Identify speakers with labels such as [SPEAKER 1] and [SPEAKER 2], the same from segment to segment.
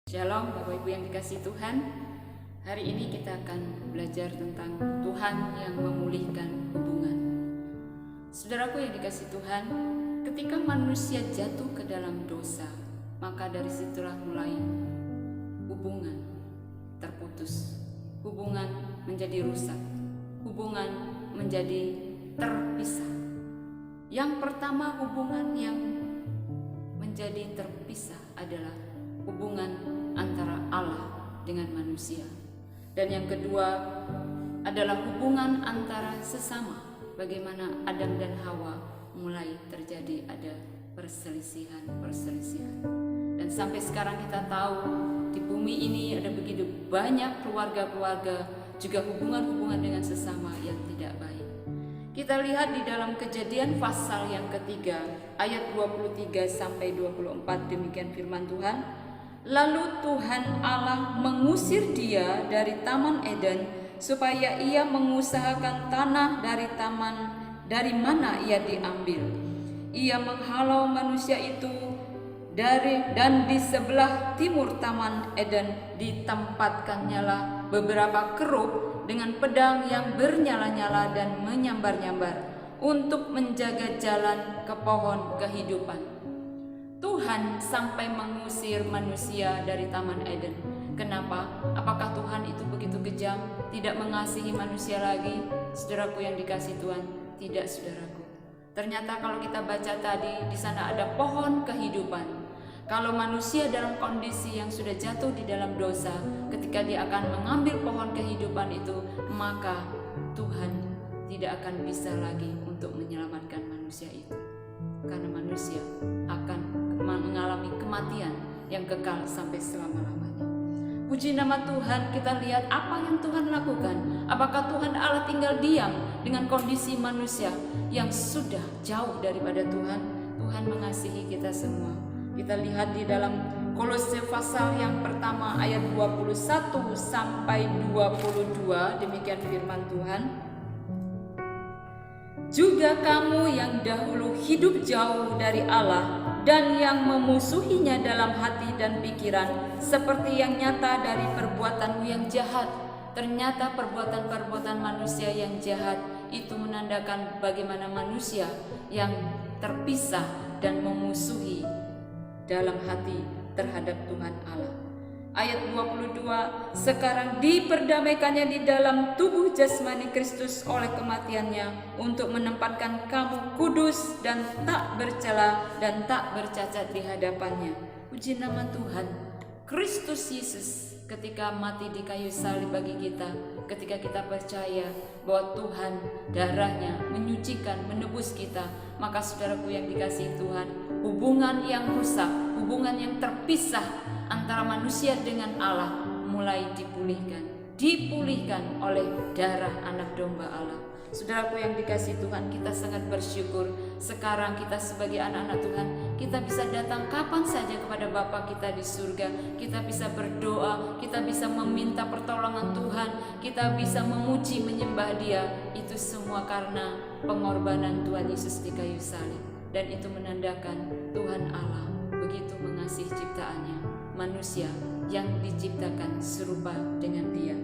[SPEAKER 1] Shalom Bapak Ibu yang dikasihi Tuhan. Hari ini kita akan belajar tentang Tuhan yang memulihkan hubungan. Saudaraku yang dikasihi Tuhan, ketika manusia jatuh ke dalam dosa, maka dari situlah mulai hubungan terputus, hubungan menjadi rusak, hubungan menjadi terpisah. Yang pertama, hubungan yang menjadi terpisah adalah hubungan antara Allah dengan manusia. Dan yang kedua adalah hubungan antara sesama. Bagaimana Adam dan Hawa mulai terjadi ada perselisihan. Dan sampai sekarang kita tahu di bumi ini ada begitu banyak keluarga-keluarga, juga hubungan-hubungan dengan sesama yang tidak baik. Kita lihat di dalam Kejadian pasal yang ketiga ayat 23 sampai 24, demikian firman Tuhan. Lalu Tuhan Allah mengusir dia dari Taman Eden supaya ia mengusahakan tanah dari mana ia diambil. Ia menghalau manusia itu dan di sebelah timur Taman Eden ditempatkannyalah beberapa kerub dengan pedang yang bernyala-nyala dan menyambar-nyambar untuk menjaga jalan ke pohon kehidupan. Tuhan sampai mengusir manusia dari Taman Eden. Kenapa? Apakah Tuhan itu begitu kejam, tidak mengasihi manusia lagi? Saudaraku yang dikasihi Tuhan, tidak saudaraku. Ternyata kalau kita baca tadi, di sana ada pohon kehidupan. Kalau manusia dalam kondisi yang sudah jatuh di dalam dosa, ketika dia akan mengambil pohon kehidupan itu, maka Tuhan tidak akan bisa lagi untuk menyelamatkan manusia itu. Karena manusia akan mengalami kematian yang kekal sampai selama-lamanya. Puji nama Tuhan, kita lihat apa yang Tuhan lakukan. Apakah Tuhan Allah tinggal diam dengan kondisi manusia yang sudah jauh daripada Tuhan? Tuhan mengasihi kita semua. Kita lihat di dalam Kolose pasal yang pertama ayat 21 sampai 22, demikian firman Tuhan. Juga kamu yang dahulu hidup jauh dari Allah dan yang memusuhinya dalam hati dan pikiran, seperti yang nyata dari perbuatanmu yang jahat. Ternyata perbuatan-perbuatan manusia yang jahat itu menandakan bagaimana manusia yang terpisah dan memusuhi dalam hati terhadap Tuhan Allah. Ayat 22, sekarang diperdamaikannya di dalam tubuh jasmani Kristus oleh kematiannya untuk menempatkan kamu kudus dan tak bercela dan tak bercacat di hadapannya. Puji nama Tuhan. Kristus Yesus ketika mati di kayu salib bagi kita, ketika kita percaya bahwa Tuhan darahnya menyucikan, menebus kita, maka saudaraku yang dikasihi Tuhan, hubungan yang rusak, hubungan yang terpisah antara manusia dengan Allah mulai dipulihkan oleh darah anak domba Allah. Saudaraku yang dikasihi Tuhan, kita sangat bersyukur sekarang kita sebagai anak-anak Tuhan, kita bisa datang kapan saja kepada Bapa kita di surga. Kita bisa berdoa, kita bisa meminta pertolongan Tuhan, kita bisa memuji menyembah Dia. Itu semua karena pengorbanan Tuhan Yesus di kayu salib. Dan itu menandakan Tuhan Allah begitu mengasihi ciptaannya, manusia yang diciptakan serupa dengan Dia.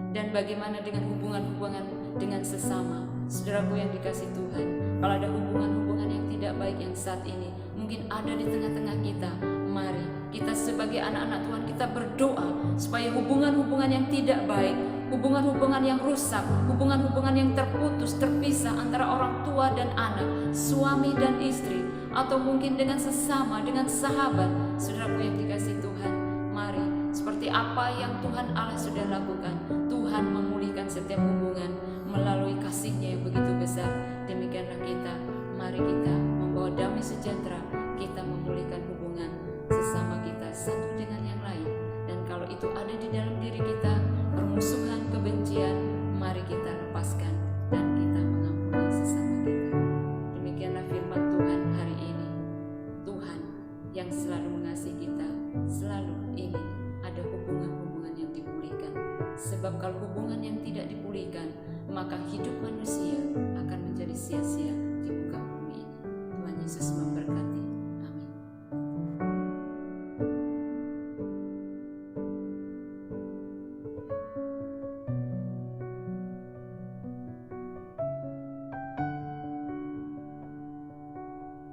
[SPEAKER 1] Dan bagaimana dengan hubungan-hubungan dengan sesama? Saudaraku yang dikasihi Tuhan, kalau ada hubungan-hubungan yang tidak baik yang saat ini mungkin ada di tengah-tengah kita, mari kita sebagai anak-anak Tuhan, kita berdoa supaya hubungan-hubungan yang tidak baik, hubungan-hubungan yang rusak, hubungan-hubungan yang terputus, terpisah antara orang tua dan anak, suami dan istri, atau mungkin dengan sesama, dengan sahabat. Saudaraku yang dikasihi Tuhan, mari seperti apa yang Tuhan Allah sudah lakukan, Tuhan memulihkan setiap hubungan melalui kasih-Nya yang begitu besar. Demikianlah kita, mari kita membawa damai sejahtera, kita memulihkan hubungan sesama kita satu dengan yang lain. Dan kalau itu ada di dalam diri kita, permusuhan, kebencian, mari kita lepaskan dan kita mengampuni sesama kita. Demikianlah firman Tuhan hari ini. Tuhan yang selalu mengasihi kita, selalu ingin ada hubungan-hubungan yang dipulihkan. Sebab kalau hubungan yang tidak dipulihkan, maka hidup